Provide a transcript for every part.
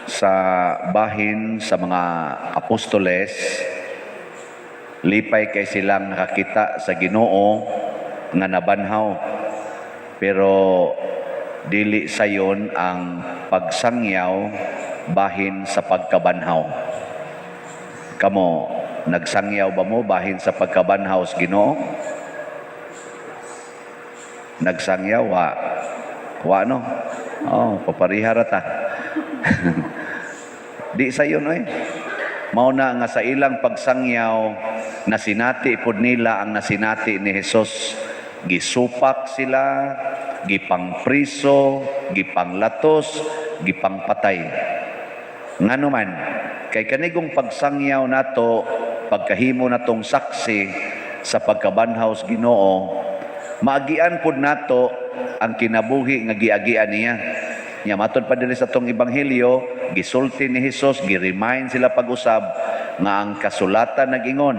sa bahin sa mga apostoles, lipay kay silang nakakita sa Ginoo nga nabanhaw, pero dili sayon ang pagsangyaw bahin sa pagkabanhaw. Kamo, nagsangyaw ba mo bahin sa pagkabanhaw sa Ginoo? Nagsangyaw, wa no? Oh, paparihara ta. Di sayon oy. Mao na nga sa ilang pagsangyaw, nasinati pud nila ang nasinati ni Hesus. Gisupak sila, gipangpriso, gipanglatos, gipangpatay. Ngano man, kay kanigong pagsangyaw nato, pagkahimo natong saksi sa pagkabanhaw sa Ginoo, maagian pud nato ang kinabuhi nga giagian niya. Nya matod pa diri sa tong ebanghelyo, gisulti ni Hesus, gi-remind sila pag-usab nga ang kasulatan nag-ingon,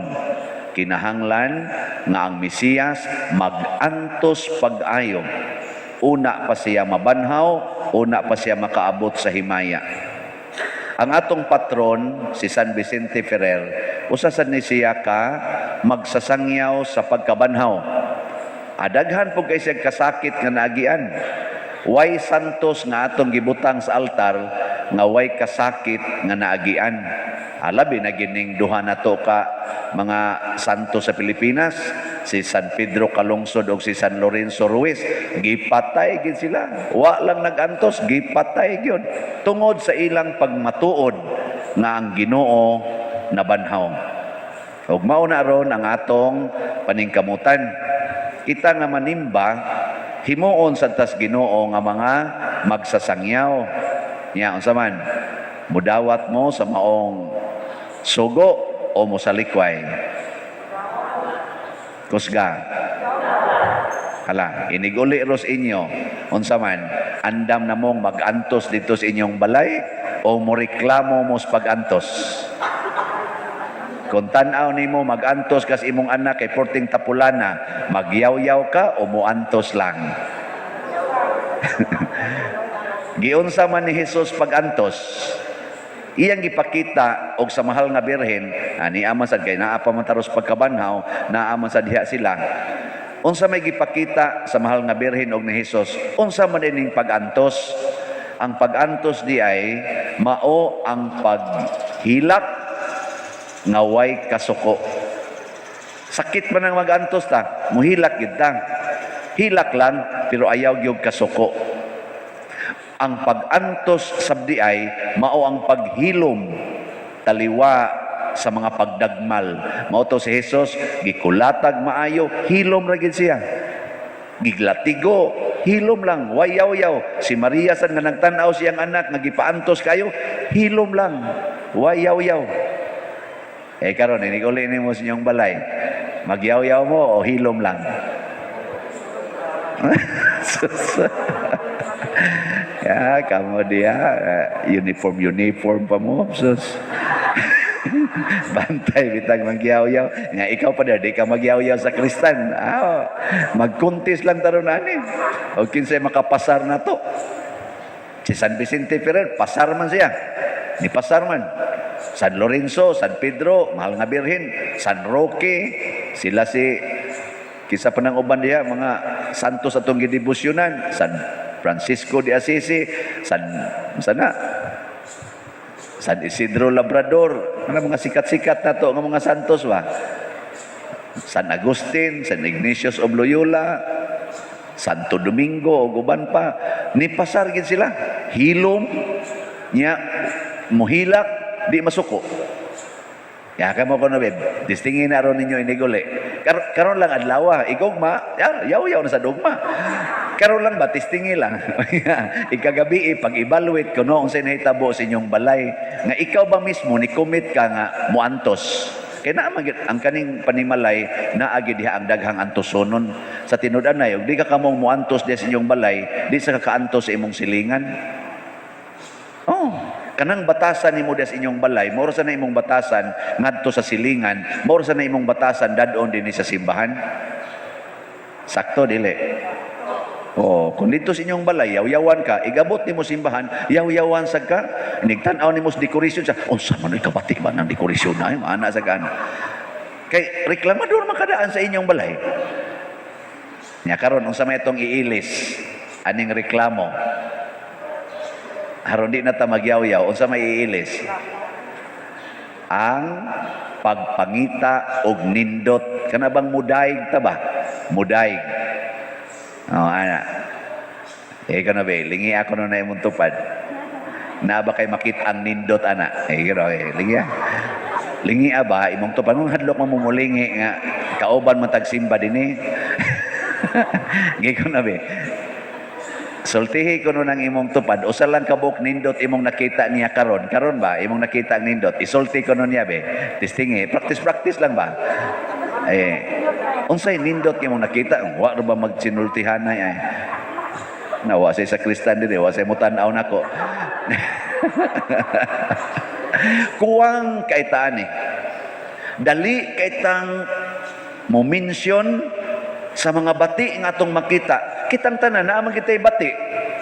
kinahanglan nga ang Mesiyas mag-antos pag-ayo. Una pa siya mabanhaw, una pa siya makaabot sa himaya. Ang atong patron, si San Vicente Ferrer, usa sad ni siya ka magsasangyaw sa pagkabanhaw. Adaghan po kay siya kasakit nga naagian. Way santos nga atong gibutang sa altar nga way kasakit nga naagian. Alabi na gining duha nato ka mga santo sa Pilipinas, si San Pedro Calungsod ug si San Lorenzo Ruiz, gipatay gid sila. Wa lang nagantos, gipatay gyud tungod sa ilang pagmatuod nga ang Ginoo nabanhaw. Ug mao na ron ang atong paningkamutan. Kita nga manimba, himuon sa tas Ginoo nga mga magsasangyaw. Nya unsa man, mudawat mo sa maong sugo o mo sa likway? Kusga. Hala, iniguli ros inyo. Unsa man, andam na mong mag-antos dito sa inyong balay o mo reklamo mo sa pag-antos? Kung tanaw nimo mag-antos kas imong anak kay porting tapulana, magyaw-yaw ka o muantos lang? Giunsa man ni Hesus pag-antos? Iyang gipakita og sa mahal nga birhen, ani aman sad kay naa pa man taros pagkabanhaw, naa man sad diha sila. Unsa may gipakita sa mahal nga birhen og ni Hesus? Unsa man ining pag-antos? Ang pag-antos di ay mao ang paghilak nga way kasuko. Sakit man ang mag-antos ta, muhilak gid ta. Hilak lang pero ayaw gyud kasuko. Ang pag-antos sabdi ay mao ang paghilom taliwa sa mga pagdagmal. Mao to si Hesus, gikulatag maayo, hilom ra gid siya. Giglatigo, hilom lang, wayaw-yaw. Si Maria sad nga nagtan-aw siyang anak nga gipaantos kayo, hilom lang, wayaw-yaw. Karon iniguli nimo sa inyong balay, magyaw-yaw mo o hilom lang? Ya, kamu dia uniform pa mo. Sus. Bantay bitang magyaw-yaw. Nga ikaw pa di ka magyaw-yaw sa Kristan. Magkuntis lang taron ani. O kinsay makapasar na to. Si San Vicente Ferrer, pasar man siya. Ni pasar man. San Lorenzo, San Pedro, mahal nga birhen, San Roque, sila si kisa pa ng uban diya, mga santos atong gidebosyonan, San Francisco de Assisi, San Isidro Labrador, mga sikat-sikat na to, mga santos ba? San Agustin, San Ignatius of Loyola, Santo Domingo, o guban pa, nipasar gid sila, hilom, niya, muhilak, di masuko. Ya kamo ko na beb, distingin na ron ninyo iniguli. Karon lang adlaw, igugma, yaw-yaw na sa dugma. Karon lang ba tistingi lang. Ikagabi pag-evaluate kuno unsay nahitabo sa inyong balay nga ikaw ba mismo ni commit ka nga muantos. Kay naa ang kaning panimalay naa gid diha ang daghang antosonon sa tinud-anay ug di ka kamong muantos diha sa inyong balay, di sa kakaantos sa imong silingan. Kanang batasan nimo des inyong balay, mao sa na imong batasan ngadto sa silingan, mao sa na imong batasan dadon dinhi sa simbahan. Sakto dili? Oh, kung dito sa inyong balay, yaw-yawan ka, igabot ni mo simbahan, yaw-yawan sa ka, nigtanaw ni mo sa dekorasyon sa, sa man kabati ba ng dekorasyon na, maana sa kan. Kay reklamador makadaan sa inyong balay. Nya karon unsa may itong iilis, aning reklamo. Haron di na ta magyaw-yaw, unsa may iilis? Ang pagpangita og nindot. Kana bang mudayeg ta ba? Mudayeg. Ana. Ikaw na ba, lingi ako na imong tupad. Na ba kay makita ang nindot, ana? Lingi Lingi ba, imong tupad. Nung hadlok mamumulingi nga, kauban matagsimba din eh. Giko na ba. Sultihi ko nun ang imong tupad. Usa lang kabuk nindot imong nakita niya karon. Karon ba, imong nakita ang nindot. Isulti ko nun niya be. Testingi. Practice lang ba? Unsay nindot imong nakita? Wa ba magsinultihan na ay. Nawa sa Kristan din, wa say mutan-aw nako. Kuwang kaitaan eh. Dali kaitang mo mention sa mga bati nga atong makita. Kitang tanan na kita'y bati.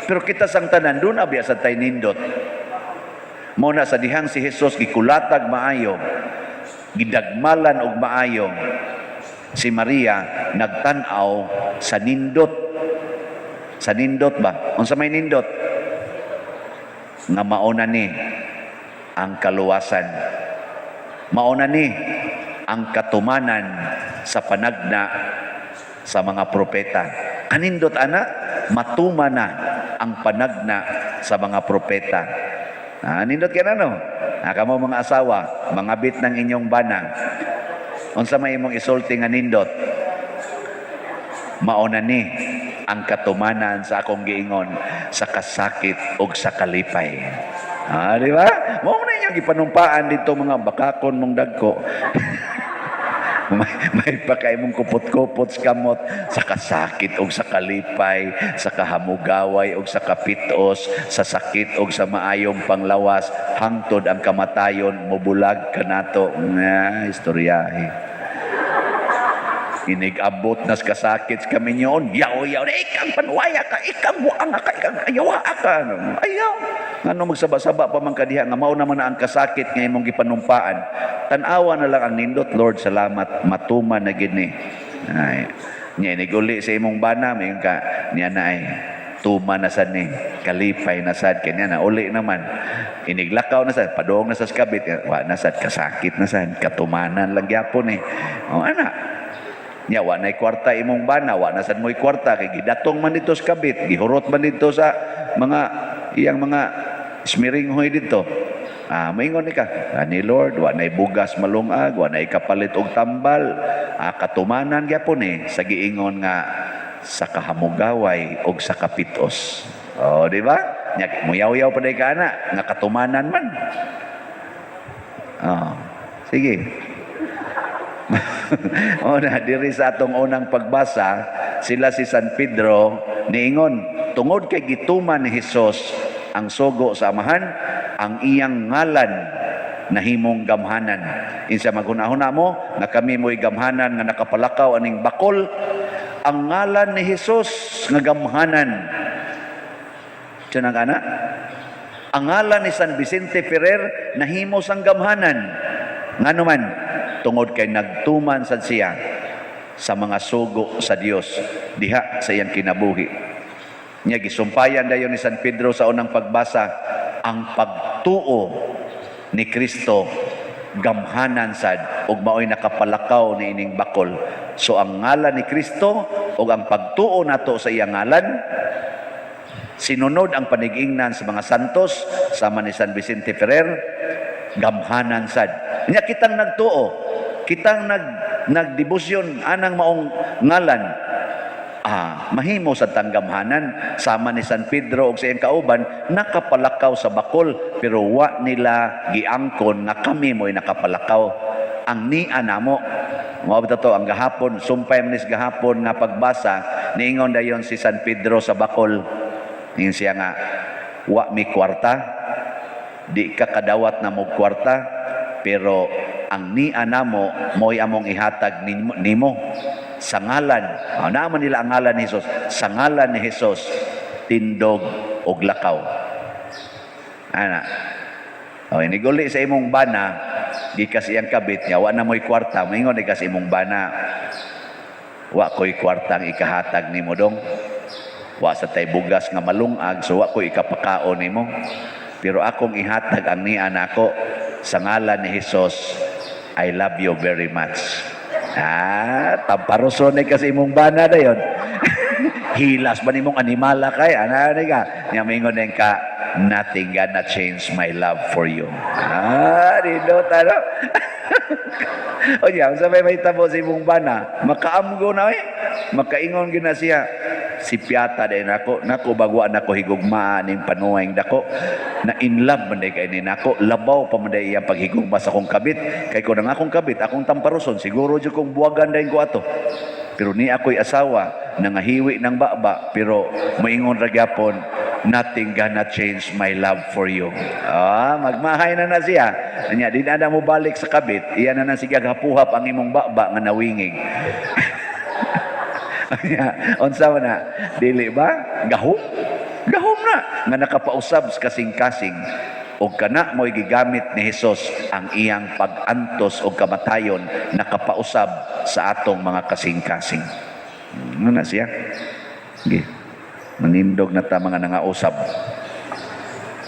Pero kita sang tanan doon abya sa tay nindot. Muna sa dihang si Jesus gikulatag maayo, gidagmalan og maayo. Si Maria nagtan-aw sa nindot. Sa nindot ba? Unsa may nindot? Nga mauna ni ang kaluwasan. Mauna ni ang katumanan sa panagna sa mga propeta. Kanindot ana, matuma na ang panagna sa mga propeta. Nindot ka na no? Kamo mga asawa, mga bit ng inyong bana. Unsa may imong isulti nga nindot? Mauna ni ang katumanan sa akong giingon sa kasakit ug sa kalipay. Di ba? Mao na inyong gipanumpaan dito mga bakakon mong dagko. may pa kay mong kupot-kupot sa kamot sa kasakit ug sa kalipay, sa kahamugaway ug sa kapitos, sa sakit ug sa maayong panglawas, hangtod ang kamatayon mobulag kanato. Istoryahe. Inigabot nas kasakit kami nyon. Yaw-yaw. Ikang panwaya ka. Ikang buang ka. Ikang ayawa ka. Ayaw. Ano magsaba-saba pa man kadiha. Nga mao naman na ang kasakit nga imong gipanumpaan. Tanawa na lang ang nindot. Lord, salamat. Matuma na gini. Ay. Niya, iniguli sa imong bana. Mayon ka. Niya na ay. Tuma na sad ni. Kalipay na sad. Kanya na. Uli naman. Iniglakaw na sad. Padong na sa skabit. Wa na sad. Kasakit na sad. Katumanan lang yapon eh. O anak. Nya wa nay kwarta imong bana, wa na sad mo'y kwarta kay gidatong man dito sa kabit, gihurot man dito sa mga iyang mga smiringhoy dito. Maingon ni ka, ni Lord, wa nay bugas malungag, wa nay kapalit og tambal, katumanan gyapon sa giingon nga sa kahamugaway og sa kapitos. Di ba? Nya muyaw-yaw pa day ka ana nga katumanan man. Sige. Diri sa atong unang pagbasa, sila si San Pedro niingon, tungod kay gituman ni Hesus ang sugo sa amahan, ang iyang ngalan nahimong gamhanan. Insa maghunahuna mo nga kami mo'y gamhanan nga nakapalakaw aning bakol, ang ngalan ni Hesus nga gamhanan. Tiyan ana? Ang ngalan ni San Vicente Ferrer nahimo sang gamhanan. Ngano man? Tungod kay nagtuman sad siya sa mga sugo sa Dios diha sa iyang kinabuhi. Nya gisumpayan dayon ni San Pedro sa unang pagbasa, ang pagtuo ni Kristo gamhanan sad ug maoy nakapalakaw ni ining bakol. So ang ngalan ni Kristo ug ang pagtuo nato sa iyang ngalan, sinunod ang panigingnan sa mga santos sama ni San Vicente Ferrer, gamhanan sad. Nya kitang nagtuo, kitang nagdebosyon anang maong ngalan, mahimo sa tanggamhanan sama ni San Pedro ug sa iyang kauban nakapalakaw sa bakol, pero wa nila giangkon nga kami mo'y nakapalakaw. Ang niya namo mao bitaw ang gahapon, sumpay manis gahapon nga pagbasa, niingon dayon si San Pedro sa bakol, niin siya nga, wa mi kwarta, di ka kadawat na mo kwarta, pero ang niya namo mo'y among ihatag nimo sa ngalan, naman nila ang ngalan ni Jesus, sa ngalan ni Jesus, tindog og lakaw. Ana. O, iniguli sa imong bana, gikas iyang kabit niya, wa na mo'y kwarta, maingon ikas imong bana, wa ko'y kwartang ikahatag ni mo dong, wa sa tay bugas nga malungag, so wa ko'y ikapakaon ni mo, pero akong ihatag ang niya nako, sa ngalan ni Jesus, I love you very much. Tamparoson na kasi imong bana na yun. Hilas ba nimong animala kay? Ano ka? Nga mingon din ka, nothing gonna change my love for you. Dito talo. O yan, sabay may tabo sa imong bana. Makaamgo na makaingon gina siya. Si piyata din ako, bagwaan ako higugmaan ng panuwing dako, na in love man kay ni nako, labaw pa man iyang paghigugma sa akong kabit, kay ko nang akong kabit, akong tamparuson, siguro jud kong buwagan dayon ko ato. Pero ni ako'y asawa, nangahiwi ng baba, pero moingon ra gyapon, nothing gonna change my love for you. Magmahay na siya. Anya, di na mo balik sa kabit, iyan na siya gapuhap ang imong baba nga nawingig. Unsa na dili ba gahom na nga nakapausab sa kasing-kasing og kana mo'y gigamit ni Hesus ang iyang pag-antos og kamatayon nakapausab sa atong mga kasing-kasing. Na siya sige manindog na ta mga nangausab.